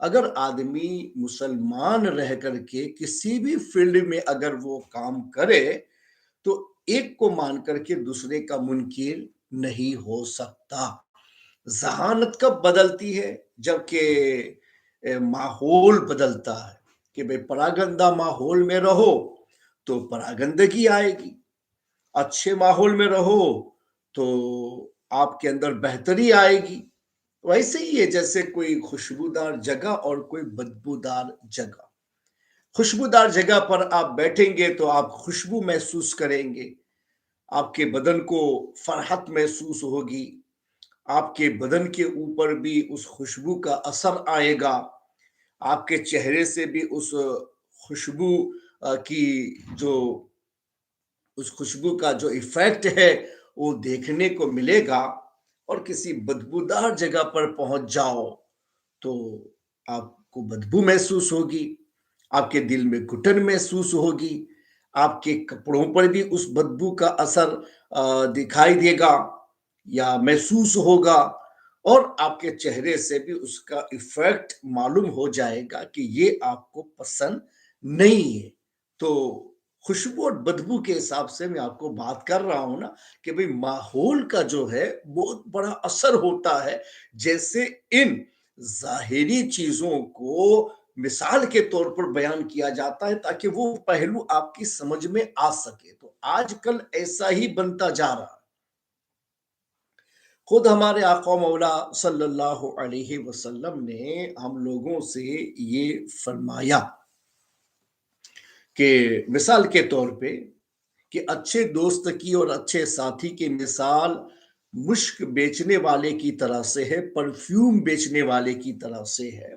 اگر آدمی مسلمان رہ کر کے کسی بھی فیلڈ میں اگر وہ کام کرے تو ایک کو مان کر کے دوسرے کا منکر نہیں ہو سکتا۔ ذہانت کب بدلتی ہے؟ جبکہ ماحول بدلتا ہے کہ بھئی پراگندہ ماحول میں رہو تو پراگندگی آئے گی، اچھے ماحول میں رہو تو آپ کے اندر بہتری آئے گی۔ ویسے ہی ہے جیسے کوئی خوشبودار جگہ اور کوئی بدبودار جگہ۔ خوشبودار جگہ پر آپ بیٹھیں گے تو آپ خوشبو محسوس کریں گے، آپ کے بدن کو فرحت محسوس ہوگی، آپ کے بدن کے اوپر بھی اس خوشبو کا اثر آئے گا، آپ کے چہرے سے بھی اس خوشبو کی جو اس خوشبو کا جو ایفیکٹ ہے وہ دیکھنے کو ملے گا۔ اور کسی بدبودار جگہ پر پہنچ جاؤ تو آپ کو بدبو محسوس ہوگی، آپ کے دل میں گھٹن محسوس ہوگی، آپ کے کپڑوں پر بھی اس بدبو کا اثر دکھائی دے گا یا محسوس ہوگا، اور آپ کے چہرے سے بھی اس کا ایفیکٹ معلوم ہو جائے گا کہ یہ آپ کو پسند نہیں ہے۔ تو خوشبو اور بدبو کے حساب سے میں آپ کو بات کر رہا ہوں نا کہ بھئی ماحول کا جو ہے بہت بڑا اثر ہوتا ہے۔ جیسے ان ظاہری چیزوں کو مثال کے طور پر بیان کیا جاتا ہے تاکہ وہ پہلو آپ کی سمجھ میں آ سکے، تو آج کل ایسا ہی بنتا جا رہا ہے۔ خود ہمارے آقا مولا صلی اللہ علیہ وسلم نے ہم لوگوں سے یہ فرمایا کہ مثال کے طور پہ کہ اچھے دوست کی اور اچھے ساتھی کی مثال مشک بیچنے والے کی طرح سے ہے، پرفیوم بیچنے والے کی طرح سے ہے،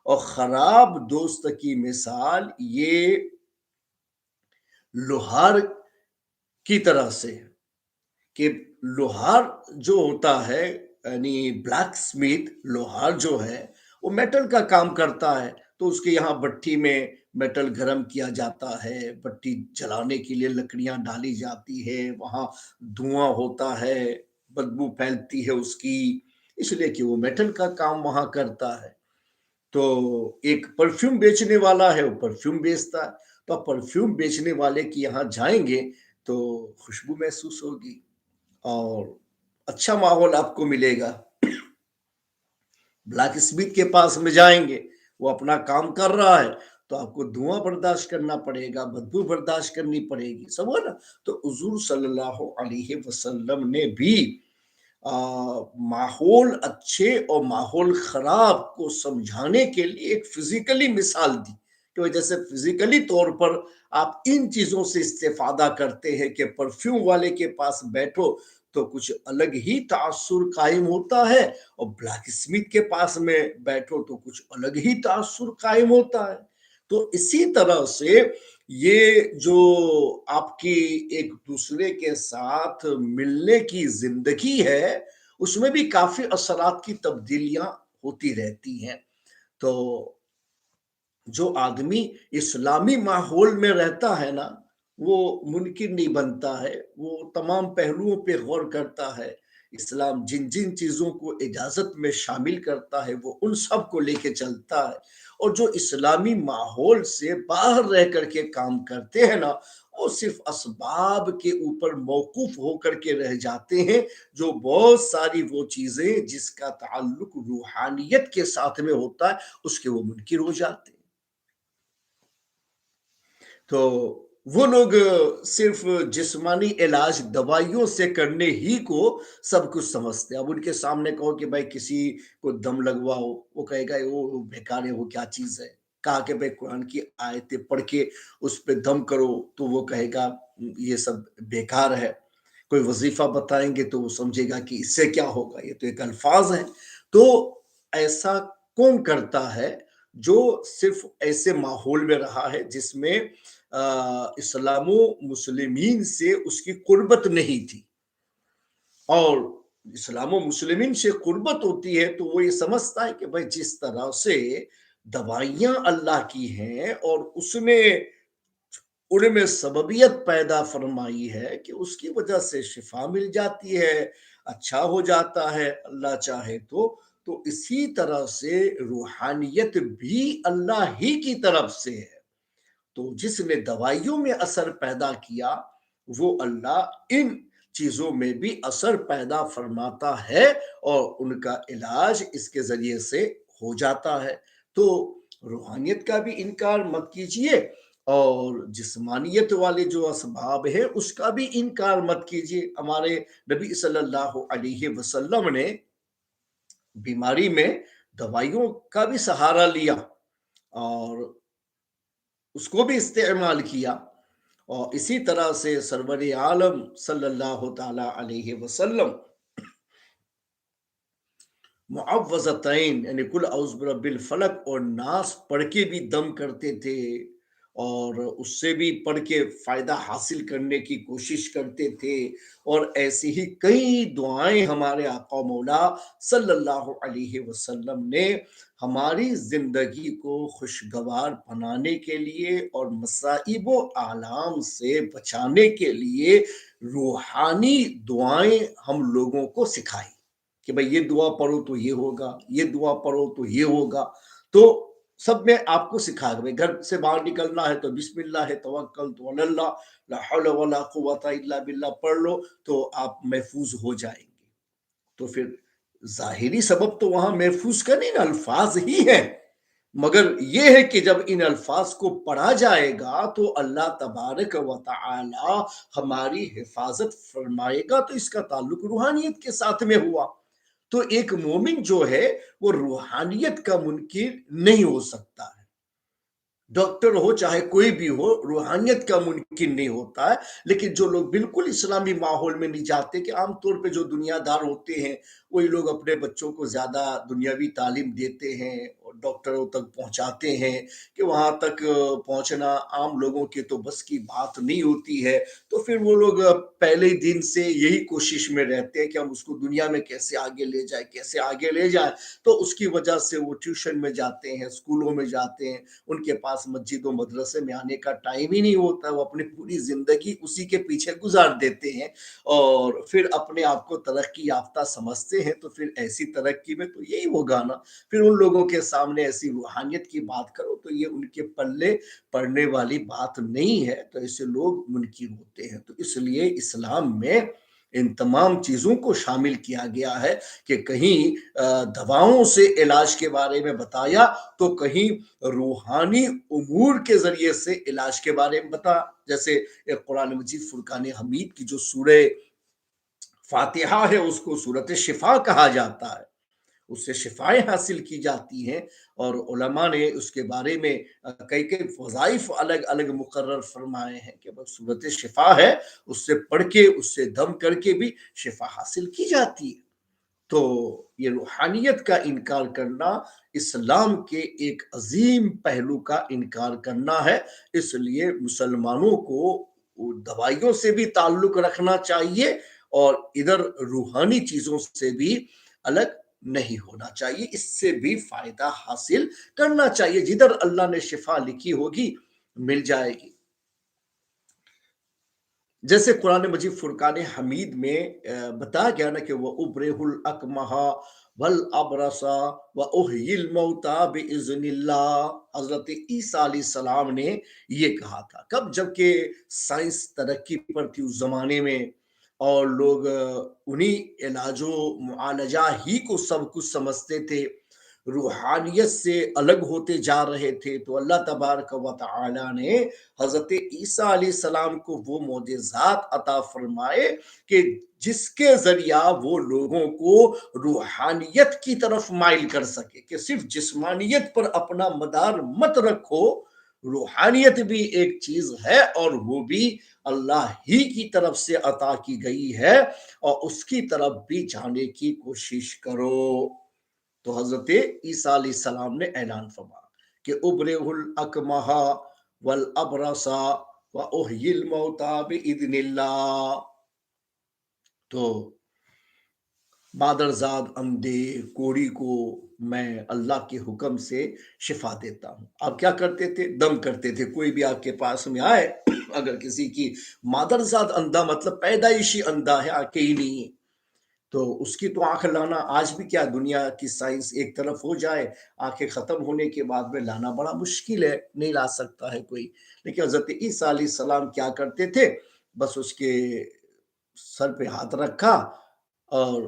اور خراب دوست کی مثال یہ لوہار کی طرح سے ہے کہ لوہار جو ہوتا ہے یعنی بلیک سمتھ لوہار جو ہے وہ میٹل کا کام کرتا ہے، تو اس کے یہاں بھٹی میں میٹل گرم کیا جاتا ہے، بھٹی جلانے کے لیے لکڑیاں ڈالی جاتی ہے، وہاں دھواں ہوتا ہے، بدبو پھیلتی ہے اس کی، اس لیے کہ وہ میٹل کا کام وہاں کرتا ہے۔ تو ایک پرفیوم بیچنے والا ہے، وہ پرفیوم بیچتا ہے، تو آپ پرفیوم بیچنے والے کے یہاں جائیں گے تو خوشبو محسوس ہوگی اور اچھا ماحول آپ کو ملے گا۔ بلیک اسمتھ کے پاس میں جائیں گے، وہ اپنا کام کر رہا ہے تو آپ کو دھواں برداشت کرنا پڑے گا، بدبو برداشت کرنی پڑے گی، سمجھو نا۔ تو حضور صلی اللہ علیہ وسلم نے بھی ماحول اچھے اور ماحول خراب کو سمجھانے کے لیے ایک فزیکلی مثال دی کہ جیسے فزیکلی طور پر آپ ان چیزوں سے استفادہ کرتے ہیں کہ پرفیوم والے کے پاس بیٹھو تو کچھ الگ ہی تاثر قائم ہوتا ہے، اور بلیک اسمتھ کے پاس میں بیٹھو تو کچھ الگ ہی تاثر قائم ہوتا ہے۔ تو اسی طرح سے یہ جو آپ کی ایک دوسرے کے ساتھ ملنے کی زندگی ہے اس میں بھی کافی اثرات کی تبدیلیاں ہوتی رہتی ہیں۔ تو جو آدمی اسلامی ماحول میں رہتا ہے نا وہ منکر نہیں بنتا ہے، وہ تمام پہلوؤں پہ غور کرتا ہے۔ اسلام جن جن چیزوں کو اجازت میں شامل کرتا ہے وہ ان سب کو لے کے چلتا ہے، اور جو اسلامی ماحول سے باہر رہ کر کے کام کرتے ہیں نا وہ صرف اسباب کے اوپر موقوف ہو کر کے رہ جاتے ہیں، جو بہت ساری وہ چیزیں جس کا تعلق روحانیت کے ساتھ میں ہوتا ہے اس کے وہ منکر ہو جاتے ہیں۔ تو وہ لوگ صرف جسمانی علاج دوائیوں سے کرنے ہی کو سب کچھ سمجھتے ہیں۔ اب ان کے سامنے کہو کہ بھائی کسی کو دم لگواؤ، وہ کہے گا وہ بیکار ہے، وہ کیا چیز ہے۔ کہا کہ بھائی قرآن کی آیتیں پڑھ کے اس پہ دم کرو تو وہ کہے گا یہ سب بیکار ہے۔ کوئی وظیفہ بتائیں گے تو وہ سمجھے گا کہ اس سے کیا ہوگا، یہ تو ایک الفاظ ہیں۔ تو ایسا کون کرتا ہے جو صرف ایسے ماحول میں رہا ہے جس میں اسلام و مسلمین سے اس کی قربت نہیں تھی، اور اسلام و مسلمین سے قربت ہوتی ہے تو وہ یہ سمجھتا ہے کہ بھائی جس طرح سے دوائیاں اللہ کی ہیں اور اس نے ان میں سببیت پیدا فرمائی ہے کہ اس کی وجہ سے شفا مل جاتی ہے، اچھا ہو جاتا ہے اللہ چاہے تو اسی طرح سے روحانیت بھی اللہ ہی کی طرف سے ہے۔ تو جس نے دوائیوں میں اثر پیدا کیا وہ اللہ ان چیزوں میں بھی اثر پیدا فرماتا ہے اور ان کا علاج اس کے ذریعے سے ہو جاتا ہے۔ تو روحانیت کا بھی انکار مت کیجئے اور جسمانیت والے جو اسباب ہیں اس کا بھی انکار مت کیجئے۔ ہمارے نبی صلی اللہ علیہ وسلم نے بیماری میں دوائیوں کا بھی سہارا لیا اور اس کو بھی استعمال کیا، اور اسی طرح سے سرور عالم صلی اللہ تعالی علیہ وسلم معوذتین یعنی کل اعوذ برب الفلق اور ناس پڑھ کے بھی دم کرتے تھے، اور اس سے بھی پڑھ کے فائدہ حاصل کرنے کی کوشش کرتے تھے، اور ایسی ہی کئی دعائیں ہمارے آقا مولا صلی اللہ علیہ وسلم نے ہماری زندگی کو خوشگوار بنانے کے لیے اور مصائب و آلام سے بچانے کے لیے روحانی دعائیں ہم لوگوں کو سکھائی کہ بھئی یہ دعا پڑھو تو یہ ہوگا، یہ دعا پڑھو تو یہ ہوگا۔ تو سب میں آپ کو سکھا گئے، گھر سے باہر نکلنا ہے تو بسم اللہ توکلت علی اللہ لا حول ولا قوت الا باللہ پڑھ لو تو آپ محفوظ ہو جائیں گے۔ تو پھر ظاہری سبب تو وہاں محفوظ کا نہیں، الفاظ ہی ہیں، مگر یہ ہے کہ جب ان الفاظ کو پڑھا جائے گا تو اللہ تبارک و تعالی ہماری حفاظت فرمائے گا، تو اس کا تعلق روحانیت کے ساتھ میں ہوا۔ تو ایک مومن جو ہے وہ روحانیت کا منکر نہیں ہو سکتا ہے، ڈاکٹر ہو چاہے کوئی بھی ہو، روحانیت کا ممکن نہیں ہوتا ہے۔ لیکن جو لوگ بالکل اسلامی ماحول میں نہیں جاتے، کہ عام طور پہ جو دنیا دار ہوتے ہیں وہی لوگ اپنے بچوں کو زیادہ دنیاوی تعلیم دیتے ہیں اور ڈاکٹروں تک پہنچاتے ہیں کہ وہاں تک پہنچنا عام لوگوں کے تو بس کی بات نہیں ہوتی ہے، تو پھر وہ لوگ پہلے دن سے یہی کوشش میں رہتے ہیں کہ ہم اس کو دنیا میں کیسے آگے لے جائیں، کیسے آگے لے جائیں۔ تو اس کی وجہ سے وہ ٹیوشن میں جاتے ہیں، اسکولوں میں جاتے ہیں، ان کے پاس مسجد و مدرسے میں آنے کا ٹائم ہی نہیں ہوتا، وہ اپنی پوری زندگی اسی کے پیچھے گزار دیتے ہیں اور پھر اپنے آپ کو ترقی یافتہ سمجھتے ہیں۔ تو پھر ایسی ترقی میں تو یہی ہوگا نا، پھر ان لوگوں کے سامنے ایسی روحانیت کی بات کرو تو یہ ان کے پلے پڑنے والی بات نہیں ہے، تو ایسے لوگ منکر ہوتے ہیں۔ تو اس لیے اسلام میں ان تمام چیزوں کو شامل کیا گیا ہے کہ کہیں دواؤں سے علاج کے بارے میں بتایا تو کہیں روحانی امور کے ذریعے سے علاج کے بارے میں بتا، جیسے قرآن مجید فرقان حمید کی جو سورہ فاتحہ ہے اس کو سورۃ شفا کہا جاتا ہے، اس سے شفائیں حاصل کی جاتی ہیں، اور علماء نے اس کے بارے میں کئی کئی وظائف الگ الگ مقرر فرمائے ہیں کہ بس سورۃ شفا ہے، اس سے پڑھ کے اس سے دم کر کے بھی شفا حاصل کی جاتی ہے۔ تو یہ روحانیت کا انکار کرنا اسلام کے ایک عظیم پہلو کا انکار کرنا ہے، اس لیے مسلمانوں کو دوائیوں سے بھی تعلق رکھنا چاہیے اور ادھر روحانی چیزوں سے بھی الگ نہیں ہونا چاہیے، اس سے بھی فائدہ حاصل کرنا چاہیے، جدھر اللہ نے شفا لکھی ہوگی مل جائے گی۔ جیسے قرآن مجید فرقان حمید میں بتایا گیا نا کہ وَأُبْرِئُ الْأَكْمَحَ وَالْأَبْرَصَ وَأُحْيِي الْمَوْتَى بِإِذْنِ اللَّهِ، حضرت عیسیٰ علیہ السلام نے یہ کہا تھا، کب جبکہ سائنس ترقی پر تھی اس زمانے میں اور لوگ انہی علاج و معالجہ ہی کو سب کچھ سمجھتے تھے، روحانیت سے الگ ہوتے جا رہے تھے، تو اللہ تبارک و تعالی نے حضرت عیسیٰ علیہ السلام کو وہ معجزات عطا فرمائے کہ جس کے ذریعہ وہ لوگوں کو روحانیت کی طرف مائل کر سکے، کہ صرف جسمانیت پر اپنا مدار مت رکھو، روحانیت بھی ایک چیز ہے اور وہ بھی اللہ ہی کی طرف سے عطا کی گئی ہے، اور اس کی طرف بھی جانے کی کوشش کرو۔ تو حضرت عیسیٰ علیہ السلام نے اعلان فرمایا کہ ابرئ الاکمہ والابرص واحیی الموتى باذن اللہ، تو مادرزاد اندھے کوڑی کو میں اللہ کے حکم سے شفا دیتا ہوں۔ آپ کیا کرتے تھے؟ دم کرتے تھے، کوئی بھی آپ کے پاس میں آئے اگر کسی کی مادرزاد اندھا مطلب پیدائشی اندھا ہے، آنکھیں ہی نہیں ہے، تو اس کی تو آنکھ لانا آج بھی کیا دنیا کی سائنس ایک طرف ہو جائے، آنکھیں ختم ہونے کے بعد میں لانا بڑا مشکل ہے، نہیں لا سکتا ہے کوئی۔ لیکن حضرت عیسیٰ علیہ السلام کیا کرتے تھے؟ بس اس کے سر پہ ہاتھ رکھا اور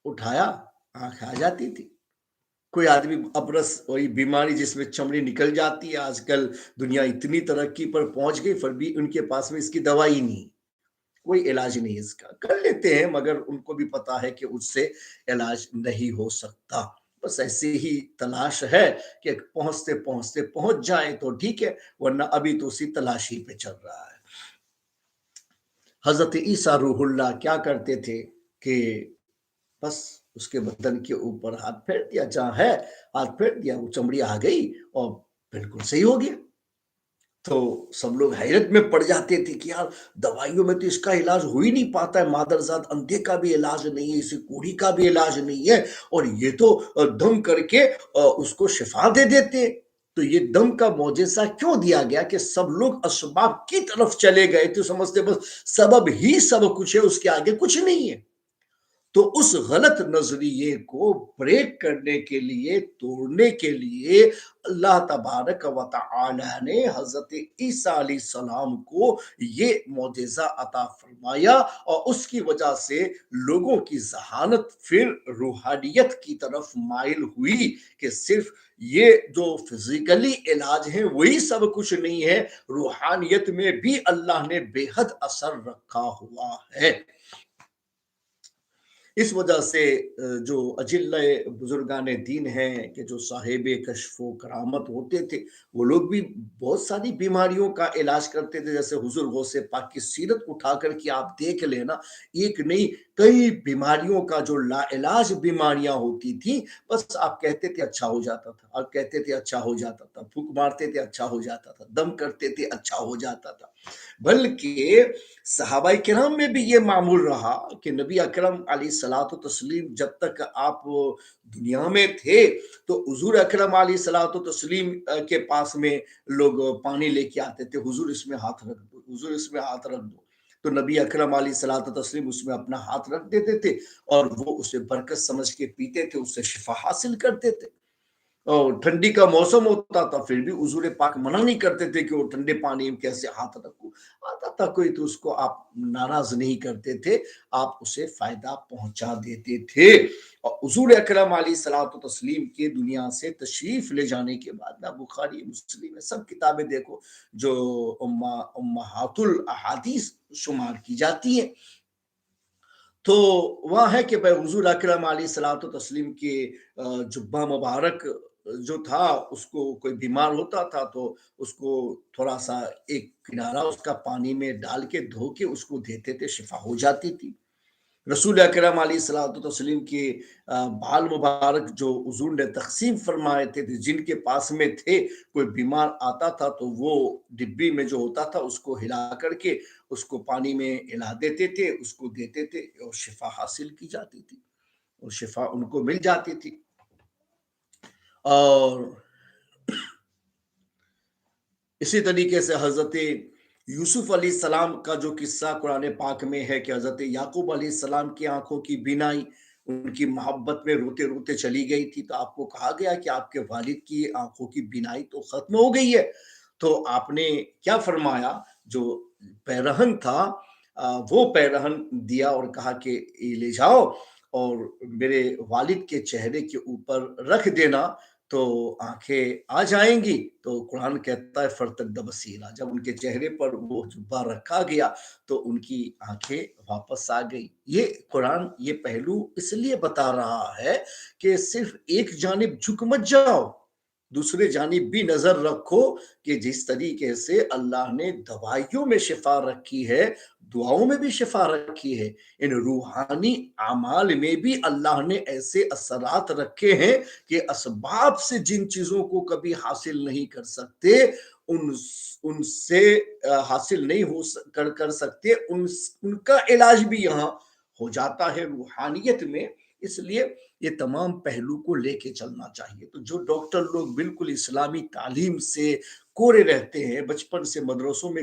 اٹھایا، آنکھ آ جاتی تھی۔ کوئی آدمی ابرس وہی بیماری جس میں چمڑی نکل جاتی ہے، آج کل دنیا اتنی ترقی پر پہنچ گئی، پھر بھی ان کے پاس میں اس کی دوائی نہیں، کوئی علاج نہیں اس کا، کر لیتے ہیں مگر ان کو بھی پتا ہے کہ اس سے علاج نہیں ہو سکتا۔ بس ایسے ہی تلاش ہے کہ پہنچتے پہنچتے پہنچ جائے تو ٹھیک ہے، ورنہ ابھی تو اسی تلاشی پہ چل رہا ہے۔ حضرت عیسیٰ روح اللہ کیا کرتے تھے کہ بس اس کے بدن کے اوپر ہاتھ پھیر دیا، جہاں ہے ہاتھ پھیر دیا، وہ چمڑی آ گئی اور بالکل صحیح ہو گیا۔ تو سب لوگ حیرت میں پڑ جاتے تھے کہ یار دوائیوں میں تو اس کا علاج ہو ہی نہیں پاتا ہے، مادرزاد اندھے کا بھی علاج نہیں ہے، اسے کوڑی کا بھی علاج نہیں ہے، اور یہ تو دم کر کے اس کو شفا دے دیتے۔ تو یہ دم کا معجزہ کیوں دیا گیا کہ سب لوگ اسباب کی طرف چلے گئے تو سمجھتے بس سبب ہی سب کچھ ہے، اس کے آگے کچھ نہیں ہے۔ تو اس غلط نظریے کو بریک کرنے کے لیے، توڑنے کے لیے اللہ تبارک و تعالی نے حضرت عیسیٰ علیہ السلام کو یہ معجزہ عطا فرمایا، اور اس کی وجہ سے لوگوں کی ذہانت پھر روحانیت کی طرف مائل ہوئی کہ صرف یہ جو فزیکلی علاج ہیں وہی سب کچھ نہیں ہے، روحانیت میں بھی اللہ نے بے حد اثر رکھا ہوا ہے۔ اس وجہ سے جو اجلہ بزرگان دین ہیں کہ جو صاحب کشف و کرامت ہوتے تھے، وہ لوگ بھی بہت ساری بیماریوں کا علاج کرتے تھے، جیسے حضور غوث پاک کی سیرت اٹھا کر کے آپ دیکھ لینا، ایک نہیں کئی بیماریوں کا جو لا علاج بیماریاں ہوتی تھیں، بس آپ کہتے تھے اچھا ہو جاتا تھا، آپ کہتے تھے اچھا ہو جاتا تھا، پھونک مارتے تھے اچھا ہو جاتا تھا، دم کرتے تھے اچھا ہو جاتا تھا۔ بلکہ صحابہ کرام میں بھی یہ معمول رہا کہ نبی اکرم علیہ الصلوۃ والتسلیم جب تک آپ دنیا میں تھے تو حضور اکرم علیہ الصلوۃ والتسلیم کے پاس میں لوگ پانی لے کے آتے تھے، حضور اس میں ہاتھ رکھ دو، حضور اس میں ہاتھ رکھ دو، تو نبی اکرم علیہ الصلوۃ والتسلیم اس میں اپنا ہاتھ رکھ دیتے تھے اور وہ اسے برکت سمجھ کے پیتے تھے، اس سے شفا حاصل کرتے تھے۔ اور ٹھنڈی کا موسم ہوتا تھا پھر بھی حضور پاک منع نہیں کرتے تھے کہ وہ ٹھنڈے پانی میں کیسے ہاتھ رکھو، آتا تھا کوئی تو اس کو آپ ناراض نہیں کرتے تھے، آپ اسے فائدہ پہنچا دیتے تھے۔ اور حضور اکرم علیہ الصلوۃ والتسلیم کے دنیا سے تشریف لے جانے کے بعد نہ بخاری مسلم سب کتابیں دیکھو جو امہات الاحادیث شمار کی جاتی ہیں، تو وہاں ہے کہ بھائی حضور اکرم علیہ الصلوۃ والتسلیم کے جبہ مبارک جو تھا، اس کو کوئی بیمار ہوتا تھا تو اس کو تھوڑا سا ایک کنارہ اس کا پانی میں ڈال کے دھو کے اس کو دیتے تھے، شفا ہو جاتی تھی۔ رسول اکرم علیہ الصلوۃ والتسلیم کے بال مبارک جو حضور نے تقسیم فرمائے تھے، جن کے پاس میں تھے، کوئی بیمار آتا تھا تو وہ ڈبی میں جو ہوتا تھا اس کو ہلا کر کے اس کو پانی میں ہلا دیتے تھے، اس کو دیتے تھے اور شفا حاصل کی جاتی تھی، اور شفا ان کو مل جاتی تھی۔ اور اسی طریقے سے حضرت یوسف علیہ السلام کا جو قصہ قرآن پاک میں ہے کہ حضرت یعقوب علیہ السلام کی آنکھوں کی بینائی ان کی محبت میں روتے روتے چلی گئی تھی، تو آپ کو کہا گیا کہ آپ کے والد کی آنکھوں کی بینائی تو ختم ہو گئی ہے، تو آپ نے کیا فرمایا؟ جو پیرہن تھا وہ پیرہن دیا اور کہا کہ یہ لے جاؤ اور میرے والد کے چہرے کے اوپر رکھ دینا تو آنکھیں آ جائیں گی۔ تو قرآن کہتا ہے فرتد بصیرا، جب ان کے چہرے پر وہ جبہ رکھا گیا تو ان کی آنکھیں واپس آ گئی۔ یہ قرآن یہ پہلو اس لیے بتا رہا ہے کہ صرف ایک جانب جھک مت جاؤ، دوسرے جانب بھی نظر رکھو کہ جس طریقے سے اللہ نے دوائیوں میں شفا رکھی ہے، دعاؤں میں بھی شفا رکھی ہے، ان روحانی اعمال میں بھی اللہ نے ایسے اثرات رکھے ہیں کہ اسباب سے جن چیزوں کو کبھی حاصل نہیں کر سکتے، ان سے حاصل نہیں ہو کر سکتے، ان کا علاج بھی یہاں ہو جاتا ہے روحانیت میں۔ اس لیے یہ تمام پہلو کو لے کے چلنا چاہیے۔ تو جو ڈاکٹر لوگ بالکل اسلامی تعلیم سے کورے رہتے ہیں، بچپن سے مدرسوں میں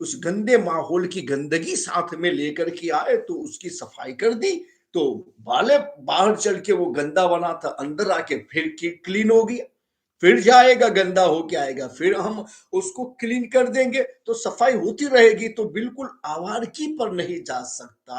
اس گندے ماحول کی گندگی ساتھ میں لے کر کے آئے تو اس کی صفائی کر دی، تو بالے باہر چل کے وہ گندا بنا تھا، اندر آ کے پھر کلین ہو گیا، پھر جائے گا گندا ہو کے آئے گا، پھر ہم اس کو کلین کر دیں گے تو صفائی ہوتی رہے گی، تو بالکل آوارگی پر نہیں جا سکتا۔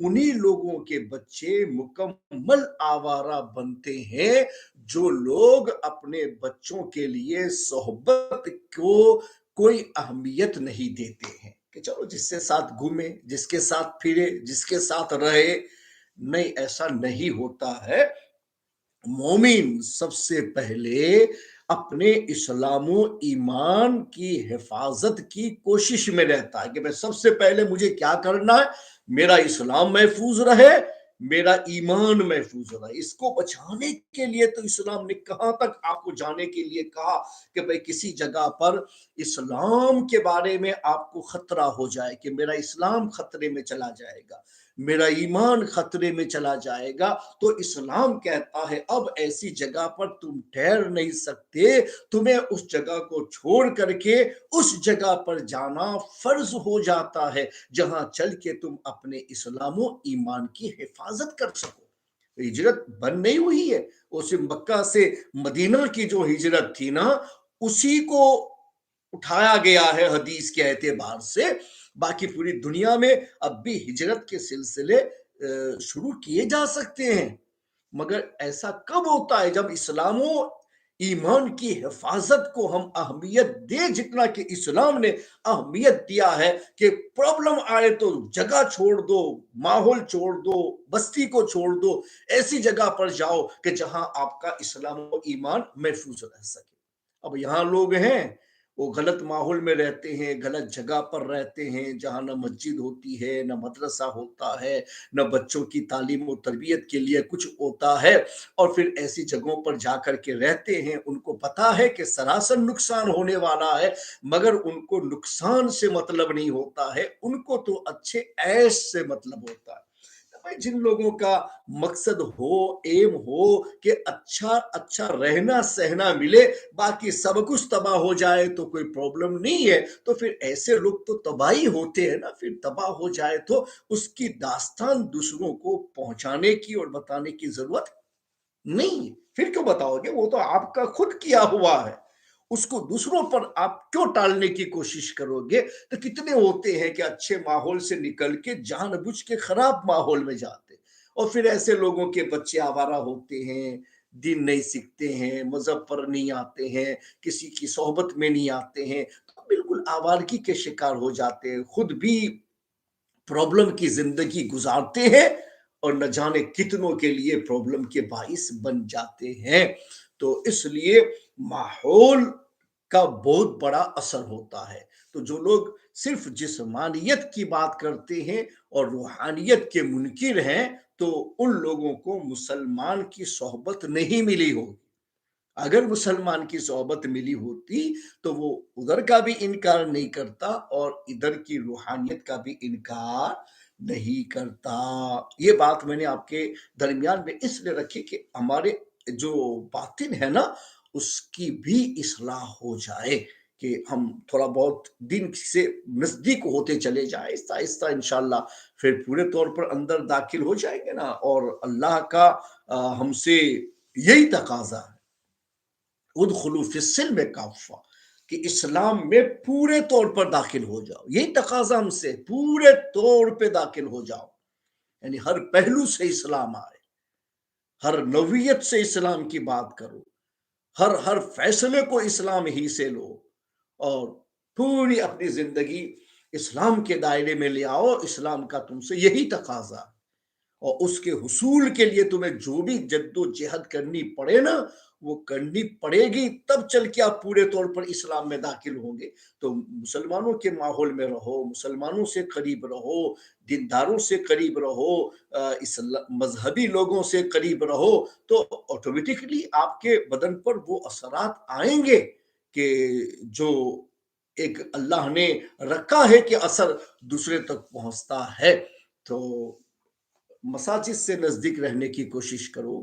انہی لوگوں کے بچے مکمل آوارہ بنتے ہیں جو لوگ اپنے بچوں کے لیے صحبت کو کوئی اہمیت نہیں دیتے ہیں کہ چلو جس کے ساتھ گھومے، جس کے ساتھ پھرے، جس کے ساتھ رہے۔ نہیں، ایسا نہیں ہوتا ہے۔ مومن سب سے پہلے اپنے اسلام و ایمان کی حفاظت کی کوشش میں رہتا ہے کہ میں سب سے پہلے مجھے کیا کرنا ہے، میرا اسلام محفوظ رہے، میرا ایمان محفوظ رہے۔ اس کو بچانے کے لیے تو اسلام نے کہاں تک آپ کو جانے کے لیے کہا کہ بھئی کسی جگہ پر اسلام کے بارے میں آپ کو خطرہ ہو جائے کہ میرا اسلام خطرے میں چلا جائے گا، میرا ایمان خطرے میں چلا جائے گا، تو اسلام کہتا ہے اب ایسی جگہ پر تم ٹھہر نہیں سکتے، تمہیں اس جگہ کو چھوڑ کر کے اس جگہ پر جانا فرض ہو جاتا ہے جہاں چل کے تم اپنے اسلام و ایمان کی حفاظت کر سکو۔ ہجرت بند نہیں ہوئی ہے، اس مکہ سے مدینہ کی جو ہجرت تھی نا، اسی کو اٹھایا گیا ہے حدیث کے اعتبار سے۔ باقی پوری دنیا میں اب بھی ہجرت کے سلسلے شروع کیے جا سکتے ہیں، مگر ایسا کب ہوتا ہے جب اسلام و ایمان کی حفاظت کو ہم اہمیت دیں جتنا کہ اسلام نے اہمیت دیا ہے کہ پرابلم آئے تو جگہ چھوڑ دو، ماحول چھوڑ دو، بستی کو چھوڑ دو، ایسی جگہ پر جاؤ کہ جہاں آپ کا اسلام و ایمان محفوظ رہ سکے۔ اب یہاں لوگ ہیں وہ غلط ماحول میں رہتے ہیں، غلط جگہ پر رہتے ہیں جہاں نہ مسجد ہوتی ہے، نہ مدرسہ ہوتا ہے، نہ بچوں کی تعلیم و تربیت کے لیے کچھ ہوتا ہے، اور پھر ایسی جگہوں پر جا کر کے رہتے ہیں۔ ان کو پتا ہے کہ سراسر نقصان ہونے والا ہے، مگر ان کو نقصان سے مطلب نہیں ہوتا ہے، ان کو تو اچھے عیش سے مطلب ہوتا ہے۔ جن لوگوں کا مقصد ہو، ایم ہو کہ اچھا رہنا سہنا ملے، باقی سب کچھ تباہ ہو جائے تو کوئی پرابلم نہیں ہے، تو پھر ایسے لوگ تو تباہی ہوتے ہیں نا، پھر تباہ ہو جائے تو اس کی داستان دوسروں کو پہنچانے کی اور بتانے کی ضرورت نہیں ہے۔ پھر کیوں بتاؤ گے؟ وہ تو آپ کا خود کیا ہوا ہے، اس کو دوسروں پر آپ کیوں ٹالنے کی کوشش کرو گے؟ تو کتنے ہوتے ہیں کہ اچھے ماحول سے نکل کے جان بوجھ کے خراب ماحول میں جاتے، اور پھر ایسے لوگوں کے بچے آوارہ ہوتے ہیں، دین نہیں سیکھتے ہیں، مذہب پر نہیں آتے ہیں، کسی کی صحبت میں نہیں آتے ہیں، تو بالکل آوارگی کے شکار ہو جاتے ہیں، خود بھی پرابلم کی زندگی گزارتے ہیں اور نہ جانے کتنوں کے لیے پرابلم کے باعث بن جاتے ہیں۔ تو اس لیے ماحول کا بہت بڑا اثر ہوتا ہے۔ تو جو لوگ صرف جسمانیت کی بات کرتے ہیں اور روحانیت کے منکر ہیں، تو ان لوگوں کو مسلمان کی صحبت نہیں ملی ہوگی۔ اگر مسلمان کی صحبت ملی ہوتی تو وہ ادھر کا بھی انکار نہیں کرتا اور ادھر کی روحانیت کا بھی انکار نہیں کرتا۔ یہ بات میں نے آپ کے درمیان میں اس لیے رکھی کہ ہمارے جو باطن ہے نا، اس کی بھی اصلاح ہو جائے، کہ ہم تھوڑا بہت دن سے نزدیک ہوتے چلے جائیں، آہستہ آہستہ انشاءاللہ پھر پورے طور پر اندر داخل ہو جائیں گے نا۔ اور اللہ کا ہم سے یہی تقاضا ہے، ادخلوا فی السلم کافہ، کہ اسلام میں پورے طور پر داخل ہو جاؤ۔ یہی تقاضا ہم سے، پورے طور پہ داخل ہو جاؤ، یعنی ہر پہلو سے اسلام آئے، ہر نوعیت سے اسلام کی بات کرو، ہر فیصلے کو اسلام ہی سے لو، اور پوری اپنی زندگی اسلام کے دائرے میں لے آؤ۔ اسلام کا تم سے یہی تقاضا ہے، اور اس کے حصول کے لیے تمہیں جو بھی جد و جہد کرنی پڑے نا، وہ کرنی پڑے گی، تب چل کے آپ پورے طور پر اسلام میں داخل ہوں گے۔ تو مسلمانوں کے ماحول میں رہو، مسلمانوں سے قریب رہو، دینداروں سے قریب رہو، مذہبی لوگوں سے قریب رہو، تو آٹومیٹکلی آپ کے بدن پر وہ اثرات آئیں گے کہ جو ایک اللہ نے رکھا ہے کہ اثر دوسرے تک پہنچتا ہے۔ تو مساجد سے نزدیک رہنے کی کوشش کرو،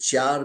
4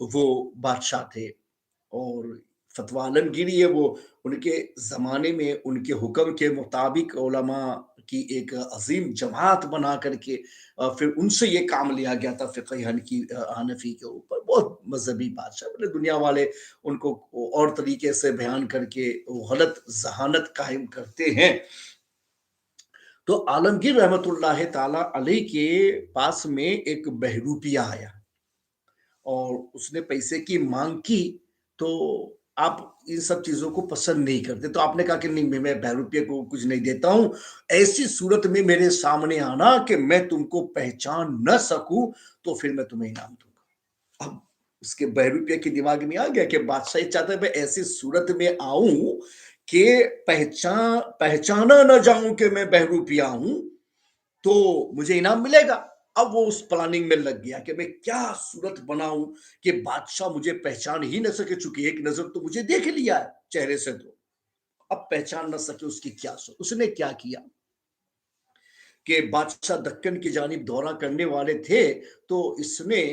وہ بادشاہ تھے، اور فتویٰ عالمگیری ہے وہ ان کے زمانے میں ان کے حکم کے مطابق علماء کی ایک عظیم جماعت بنا کر کے پھر ان سے یہ کام لیا گیا تھا فقہ حنفی کے اوپر، بہت مذہبی بادشاہ بولے دنیا والے ان کو اور طریقے سے بیان کر کے وہ غلط ذہانت قائم کرتے ہیں۔ تو عالمگیر رحمت اللہ تعالی علیہ کے پاس میں ایک بہروپیہ آیا اور اس نے پیسے کی مانگ کی، تو آپ ان سب چیزوں کو پسند نہیں کرتے، تو آپ نے کہا کہ نہیں، میں بہروپیے کو کچھ نہیں دیتا ہوں، ایسی صورت میں میرے سامنے آنا کہ میں تم کو پہچان نہ سکوں تو پھر میں تمہیں انعام دوں گا۔ اب اس کے بہروپیے کے دماغ میں آ گیا کہ بادشاہ یہ چاہتا ہے میں ایسی صورت میں آؤں کہ پہچانا نہ جاؤں کہ میں بہروپیہ ہوں تو مجھے انعام ملے گا۔ اب وہ اس پلاننگ میں لگ گیا کہ میں کیا صورت بناؤں کہ بادشاہ مجھے پہچان ہی نہ سکے، چونکہ ایک نظر تو مجھے دیکھ لیا ہے چہرے سے، تو اب پہچان نہ سکے اس کی کیا صورت۔ اس نے کیا کیا کہ بادشاہ دکن کی جانب دورہ کرنے والے تھے، تو اس نے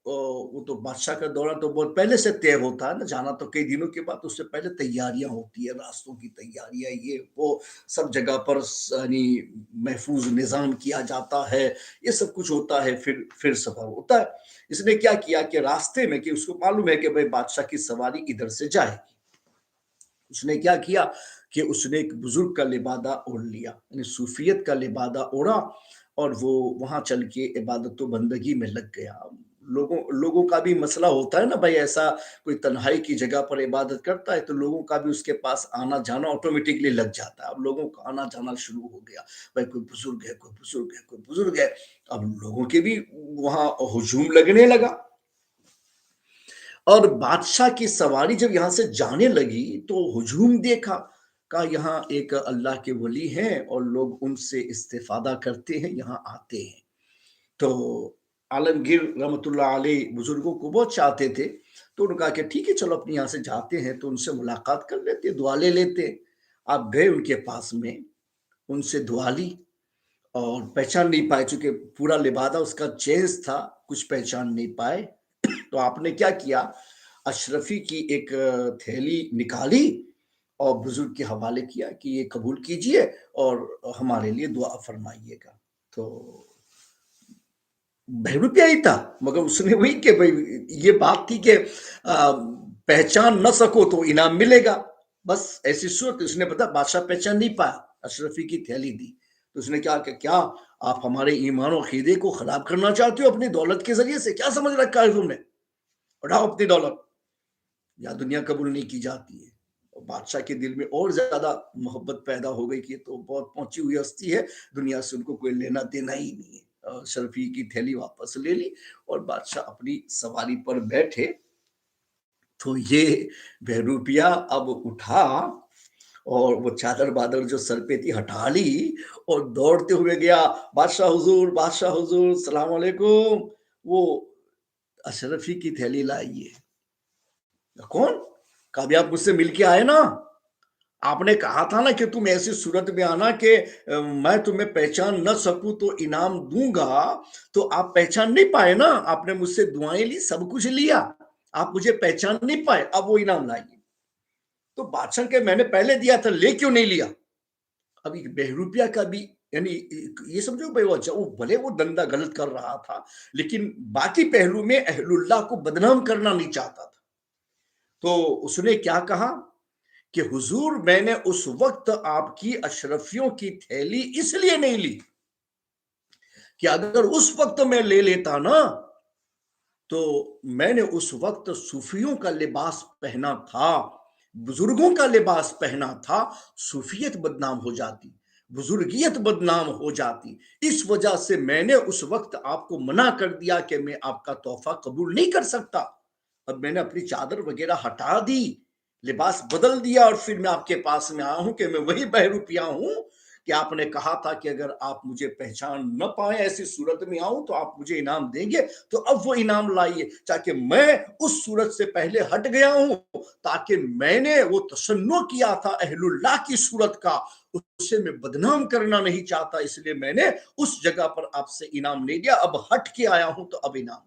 وہ تو بادشاہ کا دورہ تو بہت پہلے سے طے ہوتا ہے نا، جانا تو کئی دنوں کے بعد، اس سے پہلے تیاریاں ہوتی ہے، راستوں کی تیاریاں، یہ وہ سب جگہ پر یعنی محفوظ نظام کیا جاتا ہے، یہ سب کچھ ہوتا ہے، پھر سفر ہوتا ہے۔ اس نے کیا کیا کہ راستے میں، کہ اس کو معلوم ہے کہ بھائی بادشاہ کی سواری ادھر سے جائے گی، اس نے کیا کیا کہ اس نے ایک بزرگ کا لبادہ اوڑھ لیا، یعنی صوفیت کا لبادہ اوڑھا، اور وہ وہاں چل کے عبادت و بندگی میں لگ گیا۔ لوگوں کا بھی مسئلہ ہوتا ہے نا بھائی، ایسا کوئی تنہائی کی جگہ پر عبادت کرتا ہے تو لوگوں کا بھی اس کے پاس آنا جانا آٹومیٹکلی لگ جاتا ہے۔ اب لوگوں کا آنا جانا شروع ہو گیا، بھائی کوئی بزرگ ہے، کوئی بزرگ ہے، کوئی بزرگ ہے، اب لوگوں کے بھی وہاں ہجوم لگنے لگا، اور بادشاہ کی سواری جب یہاں سے جانے لگی تو ہجوم دیکھا، کہا یہاں ایک اللہ کے ولی ہیں اور لوگ ان سے استفادہ کرتے ہیں، یہاں آتے ہیں۔ تو عالمگیر رحمت اللہ علیہ بزرگوں کو بہت چاہتے تھے، تو انہوں نے کہا کہ ٹھیک ہے چلو اپنے یہاں سے جاتے ہیں تو ان سے ملاقات کر لیتے، دعا لے لیتے۔ آپ گئے ان کے پاس میں، ان سے دعا لی، اور پہچان نہیں پائے چونکہ پورا لبادہ اس کا چینج تھا، کچھ پہچان نہیں پائے۔ تو آپ نے کیا کیا، اشرفی کی ایک تھیلی نکالی اور بزرگ کے حوالے کیا کہ یہ قبول کیجئے اور ہمارے لیے دعا فرمائیے گا۔ تو بہروپیہ ہی تھا، مگر اس نے وہی کہ بھئی یہ بات تھی کہ پہچان نہ سکو تو انعام ملے گا، بس ایسی صورت۔ اس نے پتا بادشاہ پہچان نہیں پایا، اشرفی کی تھیلی دی، تو اس نے کہا کہ کیا آپ ہمارے ایمان و عقیدے کو خراب کرنا چاہتے ہو اپنی دولت کے ذریعے سے؟ کیا سمجھ رکھا ہے تم نے؟ اٹھاؤ اپنی دولت، یا دنیا قبول نہیں کی جاتی ہے۔ اور بادشاہ کے دل میں اور زیادہ محبت پیدا ہو گئی کہ یہ تو بہت پہنچی ہوئی ہستی ہے، دنیا سے ان کو کوئی لینا دینا ہی نہیں ہے۔ شرفی کی تھیلی واپس لے لی اور بادشاہ اپنی سواری پر بیٹھے، تو یہ بہروپیہ اب اٹھا اور وہ چادر بادر جو سر پہ تھی ہٹا لی اور دوڑتے ہوئے گیا، بادشاہ حضور، بادشاہ حضور، السلام علیکم، وہ اشرفی کی تھیلی لائیے۔ کون؟ کہا بھی آپ مجھ سے مل کے آئے نا، آپ نے کہا تھا نا کہ تم ایسی صورت میں آنا کہ میں تمہیں پہچان نہ سکوں تو انعام دوں گا، تو آپ پہچان نہیں پائے نا، آپ نے مجھ سے دعائیں لی، سب کچھ لیا، آپ مجھے پہچان نہیں پائے، اب وہ انعام لائیے۔ تو بادشاہ کہ میں نے پہلے دیا تھا، لے کیوں نہیں لیا؟ اب بہروپیہ کا بھی یعنی یہ سمجھو بھائی وہ بھلے وہ دندہ غلط کر رہا تھا، لیکن باقی پہلو میں اہل اللہ کو بدنام کرنا نہیں چاہتا تھا۔ تو اس نے کیا کہا کہ حضور میں نے اس وقت آپ کی اشرفیوں کی تھیلی اس لیے نہیں لی کہ اگر اس وقت میں لے لیتا نا تو میں نے اس وقت صوفیوں کا لباس پہنا تھا، بزرگوں کا لباس پہنا تھا، صوفیت بدنام ہو جاتی، بزرگیت بدنام ہو جاتی، اس وجہ سے میں نے اس وقت آپ کو منع کر دیا کہ میں آپ کا تحفہ قبول نہیں کر سکتا۔ اب میں نے اپنی چادر وغیرہ ہٹا دی، لباس بدل دیا، اور پھر میں آپ کے پاس میں آیا ہوں کہ میں وہی بہروپیہ ہوں کہ آپ نے کہا تھا کہ اگر آپ مجھے پہچان نہ پائیں، ایسی صورت میں آؤں تو آپ مجھے انعام دیں گے، تو اب وہ انعام لائیے، تاکہ میں اس صورت سے پہلے ہٹ گیا ہوں، تاکہ میں نے وہ تصنع کیا تھا اہل اللہ کی صورت کا، اسے میں بدنام کرنا نہیں چاہتا، اس لیے میں نے اس جگہ پر آپ سے انعام نہیں دیا، اب ہٹ کے آیا ہوں تو اب انعام لائیے۔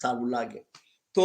સારું લાગે। તો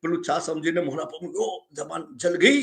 પેલું છાશ સમજીને મોઢા પર ઓ જબાન જલ ગઈ।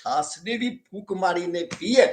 છાશને બી ફૂંક મારીને પીએ।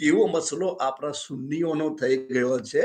તેવો મસલો આપણા સુન્નીઓનો થઈ ગયો છે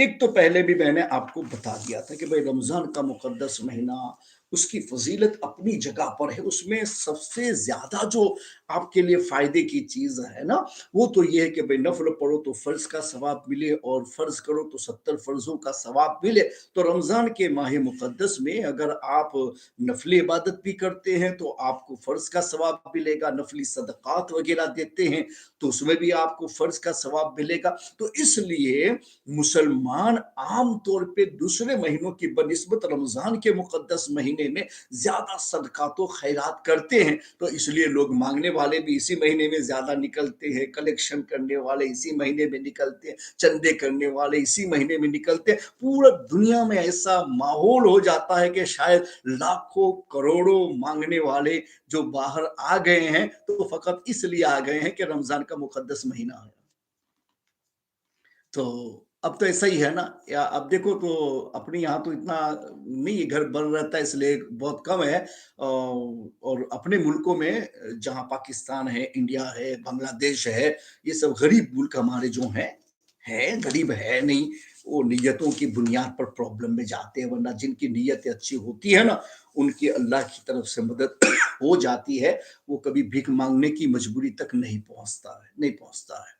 ایک تو پہلے بھی میں نے آپ کو بتا دیا تھا کہ بھائی رمضان کا مقدس مہینہ، اس کی فضیلت اپنی جگہ پر ہے، اس میں سب سے زیادہ جو آپ کے لیے فائدے کی چیز ہے نا، وہ تو یہ ہے کہ بھائی نفل پڑھو تو فرض کا ثواب ملے، اور فرض کرو تو 70 فرضوں کا ثواب ملے۔ تو رمضان کے ماہ مقدس میں اگر آپ نفلی عبادت بھی کرتے ہیں تو آپ کو فرض کا ثواب ملے گا، نفلی صدقات وغیرہ دیتے ہیں تو اس میں بھی آپ کو فرض کا ثواب ملے گا۔ تو اس لیے مسلمان عام طور پہ دوسرے مہینوں کی بنسبت رمضان کے مقدس مہینے میں زیادہ صدقات و خیرات کرتے ہیں، تو اس لیے لوگ مانگنے والے بھی اسی مہینے میں زیادہ نکلتے ہیں، کلیکشن کرنے والے اسی مہینے میں نکلتے ہیں، چندے کرنے والے اسی مہینے میں نکلتے ہیں۔ پورا دنیا میں ایسا ماحول ہو جاتا ہے کہ شاید لاکھوں کروڑوں مانگنے والے جو باہر آ گئے ہیں تو فقط اس لیے آ گئے ہیں کہ رمضان کا مقدس مہینہ ہے۔ تو اب تو ایسا ہی ہے نا، یا اب دیکھو تو اپنے یہاں تو اتنا نہیں گھر بن رہتا ہے، اس لیے بہت کم ہے، اور اپنے ملکوں میں جہاں پاکستان ہے، انڈیا ہے، بنگلہ دیش ہے، یہ سب غریب ملک ہمارے جو ہیں، ہے غریب ہے نہیں، وہ نیتوں کی بنیاد پر پرابلم میں جاتے ہیں، ورنہ جن کی نیت اچھی ہوتی ہے نا، ان کی اللہ کی طرف سے مدد ہو جاتی ہے، وہ کبھی بھیک مانگنے کی مجبوری تک نہیں پہنچتا ہے، نہیں پہنچتا ہے۔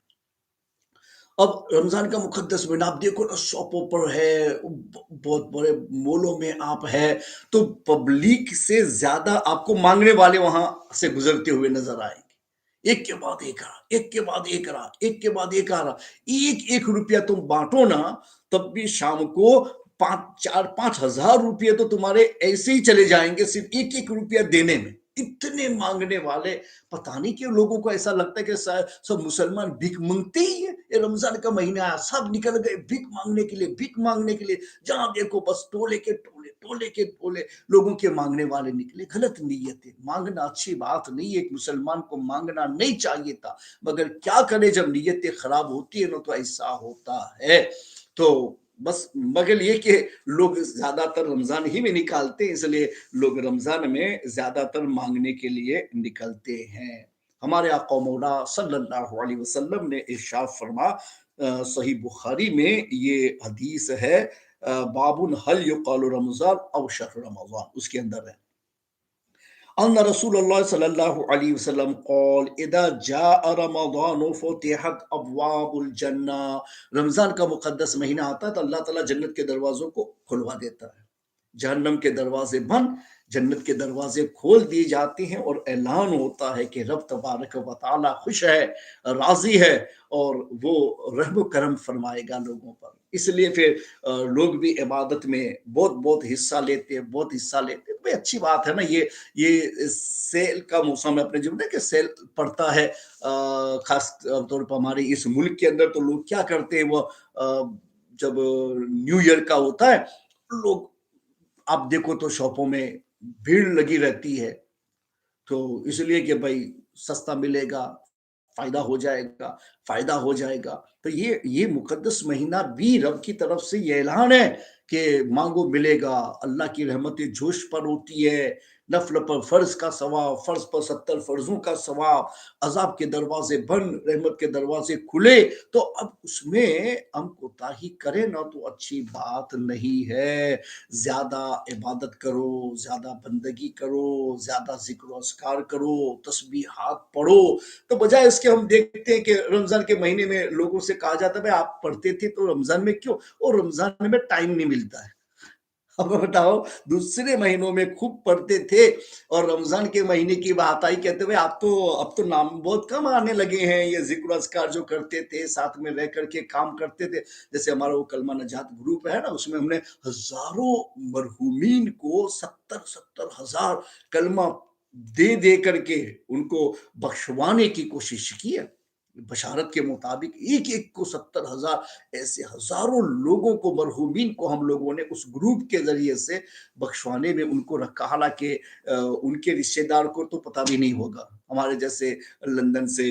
اب رمضان کا مقدس مہینہ آپ دیکھو نا، شاپوں پر ہے، بہت بڑے مولوں میں آپ ہے، تو پبلک سے زیادہ آپ کو مانگنے والے وہاں سے گزرتے ہوئے نظر آئیں گے۔ ایک کے بعد ایک رہا، ایک کے بعد ایک رہا، ایک کے بعد ایک آ رہا، ایک ایک روپیہ تم بانٹو نا، تب بھی شام کو 5,000 5,000 روپیہ تو تمہارے ایسے ہی چلے جائیں گے صرف ایک ایک روپیہ دینے میں۔ اتنے مانگنے والے، پتہ نہیں کہ لوگوں کو ایسا لگتا ہے کہ سب مسلمان بھیک مانگتے ہی ہیں، یہ رمضان کا مہینہ ہے سب نکل گئے بھیک مانگنے کے لیے، بھیک مانگنے کے لیے، جہاں دیکھو بس ٹولے کے ٹولے، ٹولے کے ٹولے لوگوں کے مانگنے والے نکلے۔ غلط نیت ہے، مانگنا اچھی بات نہیں ہے، ایک مسلمان کو مانگنا نہیں چاہیے تھا، مگر کیا کرے جب نیتیں خراب ہوتی ہے نا تو ایسا ہوتا ہے۔ تو بس مگر یہ کہ لوگ زیادہ تر رمضان ہی میں نکالتے ہیں، اس لیے لوگ رمضان میں زیادہ تر مانگنے کے لیے نکلتے ہیں۔ ہمارے آقا مولا صلی اللہ علیہ وسلم نے ارشاد فرما، صحیح بخاری میں یہ حدیث ہے، باب هل یقال رمضان او شهر رمضان، اس کے اندر ہے ان رسول اللہ صلی اللہ علیہ وسلم قال اذا جاء رمضان فتحت ابواب الجنہ، رمضان کا مقدس مہینہ آتا ہے تو اللہ تعالیٰ جنت کے دروازوں کو کھلوا دیتا ہے، جہنم کے دروازے بند، جنت کے دروازے کھول دیے جاتے ہیں، اور اعلان ہوتا ہے کہ رب تبارک و تعالی خوش ہے، راضی ہے، اور وہ رحم و کرم فرمائے گا لوگوں پر۔ اس لیے پھر لوگ بھی عبادت میں بہت بہت حصہ لیتے ہیں، بہت حصہ لیتے ہیں، بھئی اچھی بات ہے نا، یہ سیل کا موسم ہے، اپنے جو کہ سیل پڑتا ہے، خاص طور پر ہمارے اس ملک کے اندر تو لوگ کیا کرتے ہیں، وہ جب نیو ایئر کا ہوتا ہے، لوگ آپ دیکھو تو شاپوں میں بھیڑ لگی رہتی ہے، تو اس لیے کہ بھائی سستا ملے گا، فائدہ ہو جائے گا، فائدہ ہو جائے گا۔ تو یہ مقدس مہینہ بھی رب کی طرف سے یہ اعلان ہے کہ مانگو ملے گا، اللہ کی رحمت جوش پر ہوتی ہے، نفل پر فرض کا ثواب، فرض پر 70 فرضوں کا ثواب، عذاب کے دروازے بند، رحمت کے دروازے کھلے، تو اب اس میں ہم کوتاہی کریں نا تو اچھی بات نہیں ہے۔ زیادہ عبادت کرو، زیادہ بندگی کرو، زیادہ ذکر و اذکار کرو، تسبیحات پڑھو، تو بجائے اس کے ہم دیکھتے ہیں کہ رمضان کے مہینے میں لوگوں سے کہا جاتا ہے بھائی آپ پڑھتے تھے تو رمضان میں کیوں، اور رمضان میں ٹائم نہیں ملتا ہے۔ اب بتاؤ، دوسرے مہینوں میں خوب پڑھتے تھے، اور رمضان کے مہینے کی بات آئی کہتے ہوئے اب تو نام بہت کم آنے لگے ہیں، یہ ذکر و اذکار جو کرتے تھے، ساتھ میں رہ کر کے کام کرتے تھے، جیسے ہمارا وہ کلمہ نجات گروپ ہے نا، اس میں ہم نے ہزاروں مرحومین کو 70,000 کلمہ دے دے کر کے ان کو بخشوانے کی کوشش کی ہے۔ بشارت کے مطابق ایک ایک کو 70,000، ایسے ہزاروں لوگوں کو، مرحومین کو ہم لوگوں نے اس گروپ کے ذریعے سے بخشوانے میں ان کو رکھا، حالانکہ ان کے رشتے دار کو تو پتہ بھی نہیں ہوگا، ہمارے جیسے لندن سے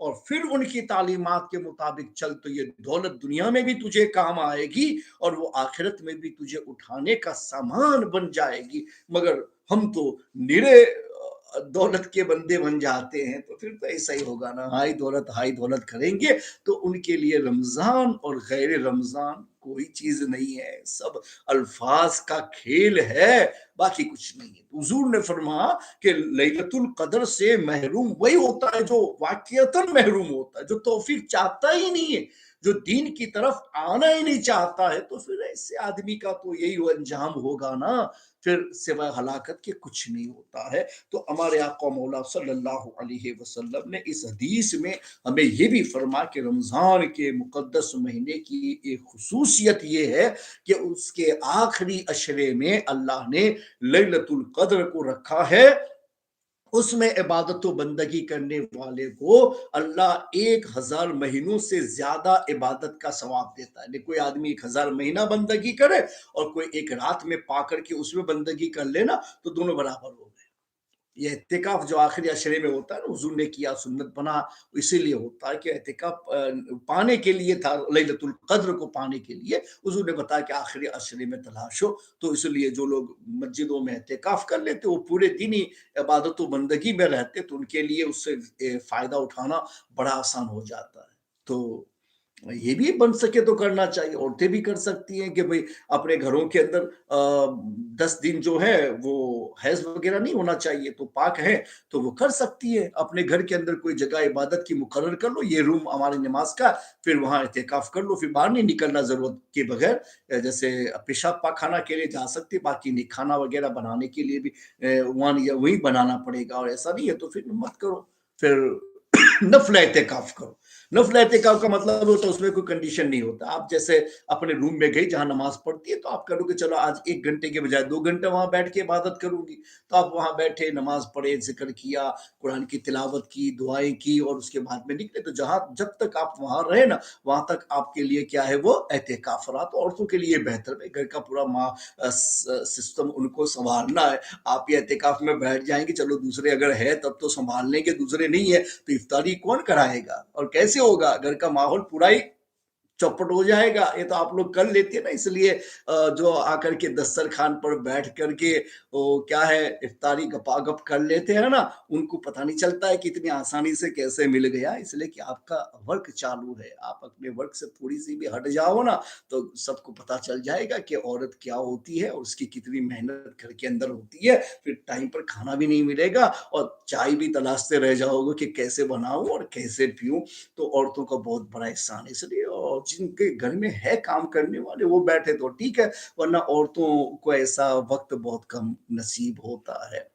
اور پھر ان کی تعلیمات کے مطابق چل تو یہ دولت دنیا میں بھی تجھے کام آئے گی اور وہ آخرت میں بھی تجھے اٹھانے کا سامان بن جائے گی۔ مگر ہم تو نرے دولت کے بندے بن جاتے ہیں، تو پھر تو ایسا ہی ہوگا نا، ہائی دولت کریں گے تو ان کے لیے رمضان اور غیر رمضان کوئی چیز نہیں ہے، سب الفاظ کا کھیل ہے، باقی کچھ نہیں ہے۔ حضور نے فرمایا کہ لیلۃ القدر سے محروم وہی ہوتا ہے جو واقعتاً محروم ہوتا ہے، جو توفیق چاہتا ہی نہیں ہے، جو دین کی طرف آنا ہی نہیں چاہتا ہے، تو پھر ایسے آدمی کا تو یہی انجام ہوگا نا، پھر سوائے ہلاکت کے کچھ نہیں ہوتا ہے۔ تو ہمارے آقا مولا صلی اللہ علیہ وسلم نے اس حدیث میں ہمیں یہ بھی فرما کہ رمضان کے مقدس مہینے کی ایک خصوصیت یہ ہے کہ اس کے آخری عشرے میں اللہ نے لیلۃ القدر کو رکھا ہے، اس میں عبادت و بندگی کرنے والے کو اللہ 1000 مہینوں سے زیادہ عبادت کا ثواب دیتا ہے۔ کوئی آدمی 1000 مہینہ بندگی کرے اور کوئی ایک رات میں پا کر کے اس میں بندگی کر لینا تو دونوں برابر ہو گئے۔ یہ اعتکاف جو آخری عشرے میں ہوتا ہے نا، حضور نے کیا، سنت بنا، اسی لیے ہوتا ہے کہ اعتکاف پانے کے لیے تھا، لیلۃ القدر کو پانے کے لیے حضور نے بتایا کہ آخری عشرے میں تلاش ہو، تو اس لیے جو لوگ مسجدوں میں اعتکاف کر لیتے وہ پورے دن ہی عبادت و بندگی میں رہتے، تو ان کے لیے اس سے فائدہ اٹھانا بڑا آسان ہو جاتا ہے۔ تو یہ بھی بن سکے تو کرنا چاہیے، عورتیں بھی کر سکتی ہیں کہ بھئی اپنے گھروں کے اندر 10 دن جو ہے وہ حیض وغیرہ نہیں ہونا چاہیے، تو پاک ہے تو وہ کر سکتی ہے، اپنے گھر کے اندر کوئی جگہ عبادت کی مقرر کر لو، یہ روم ہماری نماز کا، پھر وہاں اعتکاف کر لو، پھر باہر نہیں نکلنا ضرورت کے بغیر، جیسے پیشاب پاخانہ کے لیے جا سکتے، باقی نہیں کھانا وغیرہ بنانے کے لیے بھی وہی بنانا پڑے گا، اور ایسا نہیں ہے تو پھر مت کرو، پھر نفل اعتکاف کرو۔ نفل اعتکاف کا مطلب ہوتا ہے اس میں کوئی کنڈیشن نہیں ہوتا، آپ جیسے اپنے روم میں گئی جہاں نماز پڑھتی ہے تو آپ کرو کہ چلو آج 1 گھنٹے کے بجائے 2 گھنٹے وہاں بیٹھ کے عبادت کروں گی، تو آپ وہاں بیٹھے، نماز پڑھے، ذکر کیا، قرآن کی تلاوت کی، دعائیں کی، اور اس کے بعد میں نکلے، تو جب تک آپ وہاں رہے نا وہاں تک آپ کے لیے کیا ہے وہ اعتکاف رہا۔ تو عورتوں کے لیے بہتر ہے، گھر کا پورا سسٹم ان کو سنبھالنا ہے، آپ یہ اعتکاف میں بیٹھ جائیں گے، چلو دوسرے اگر ہے تب تو سنبھال لیں گے، دوسرے نہیں ہے تو افطاری کون کرائے گا اور کیسے ہوگا؟ گھر کا ماحول پورا ہی چوپٹ ہو جائے گا۔ یہ تو آپ لوگ کر لیتے ہیں نا، اس لیے جو آ کر کے دسترخوان پر بیٹھ کر کے وہ کیا ہے افطاری گپا گپ کر لیتے ہیں نا، ان کو پتہ نہیں چلتا ہے کہ اتنی آسانی سے کیسے مل گیا، اس لیے کہ آپ کا ورک چالو ہے، آپ اپنے ورک سے تھوڑی سی بھی ہٹ جاؤ نا تو سب کو پتہ چل جائے گا کہ عورت کیا ہوتی ہے اور اس کی کتنی محنت گھر کے اندر ہوتی ہے، پھر ٹائم پر کھانا بھی نہیں ملے گا اور چائے بھی تلاشتے رہ جاؤ گے کہ کیسے بناؤں اور کیسے پیوں، تو عورتوں کا بہت بڑا احسان ہے۔ اس لیے اور جن کے گھر میں ہے کام کرنے والے وہ بیٹھے تو ٹھیک ہے، ورنہ عورتوں کو ایسا وقت بہت کم نصیب ہوتا ہے۔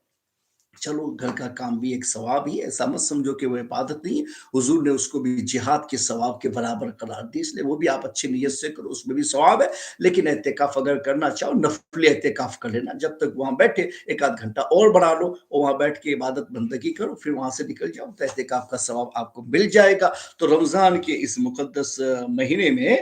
چلو گھر کا کام بھی ایک ثواب ہی ہے، ایسا مت سمجھو کہ وہ عبادت نہیں ہے، حضور نے اس کو بھی جہاد کے ثواب کے برابر قرار دی، اس لیے وہ بھی آپ اچھی نیت سے کرو، اس میں بھی ثواب ہے۔ لیکن اعتکاف اگر کرنا چاہو نفل اعتکاف کر لینا، جب تک وہاں بیٹھے 1 آدھ گھنٹہ اور بڑھا لو اور وہاں بیٹھ کے عبادت بندگی کرو، پھر وہاں سے نکل جاؤ تو اعتکاف کا ثواب آپ کو مل جائے گا۔ تو رمضان کے اس مقدس مہینے میں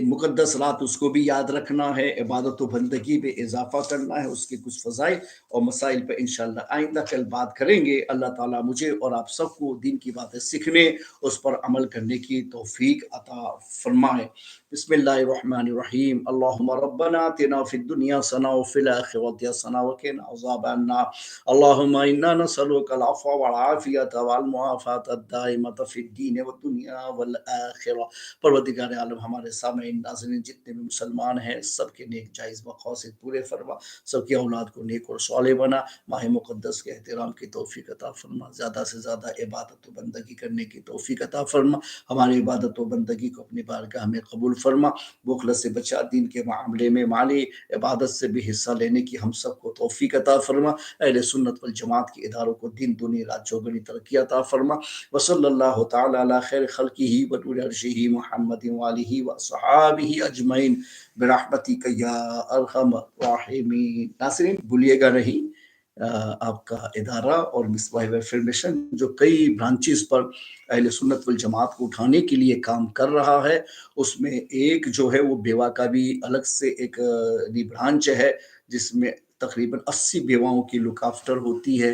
مقدس رات اس کو بھی یاد رکھنا ہے، عبادت و بندگی پہ اضافہ کرنا ہے، اس کے کچھ فضائل اور مسائل پہ انشاءاللہ آئندہ کل بات کریں گے۔ اللہ تعالیٰ مجھے اور آپ سب کو دین کی باتیں سیکھنے، اس پر عمل کرنے کی توفیق عطا فرمائے۔ بسم اللہ الرحمن الرحیم، اللہم ربنا آتنا فی الدنیا حسنہ وفی الآخرۃ حسنہ وقنا عذاب النار، اللہم انا نسألک العفو والعافیۃ والمعافاۃ الدائمۃ فی الدین والدنیا والآخرہ۔ پروردگار عالم ہمارے سامعین ناظرین جتنے بھی مسلمان ہیں سب کے نیک جائز مقاصد پورے فرما، سب کی اولاد کو نیک اور صالح بنا، ماہ مقدس کے احترام کی توفیق عطا فرما، زیادہ سے زیادہ عبادت و بندگی کرنے کی توفیق عطا فرما، ہماری عبادت و بندگی کو اپنی بارگاہ میں قبول فرما، بخل سے بچا، دین کے معاملے میں مالی عبادت سے بھی حصہ لینے کی ہم سب کو توفیق عطا فرما، اہل سنت والجماعت کے اداروں کو دین دنیا رات چوگنی ترقی عطا فرما، وصلی اللہ تعالی علی خیر خلقہ ونور عرشہ محمد وآلہ وصحابہ اجمعین برحمتک یا ارحم الراحمین۔ ناظرین بھولیے گا نہیں، آپ کا ادارہ اور مصباح ویلفیئر مشن جو کئی برانچز پر اہل سنت والجماعت کو اٹھانے کے لیے کام کر رہا ہے، اس میں ایک جو ہے وہ بیوہ کا بھی الگ سے ایک برانچ ہے جس میں تقریباً 80 بیواؤں کی لک آفٹر ہوتی ہے،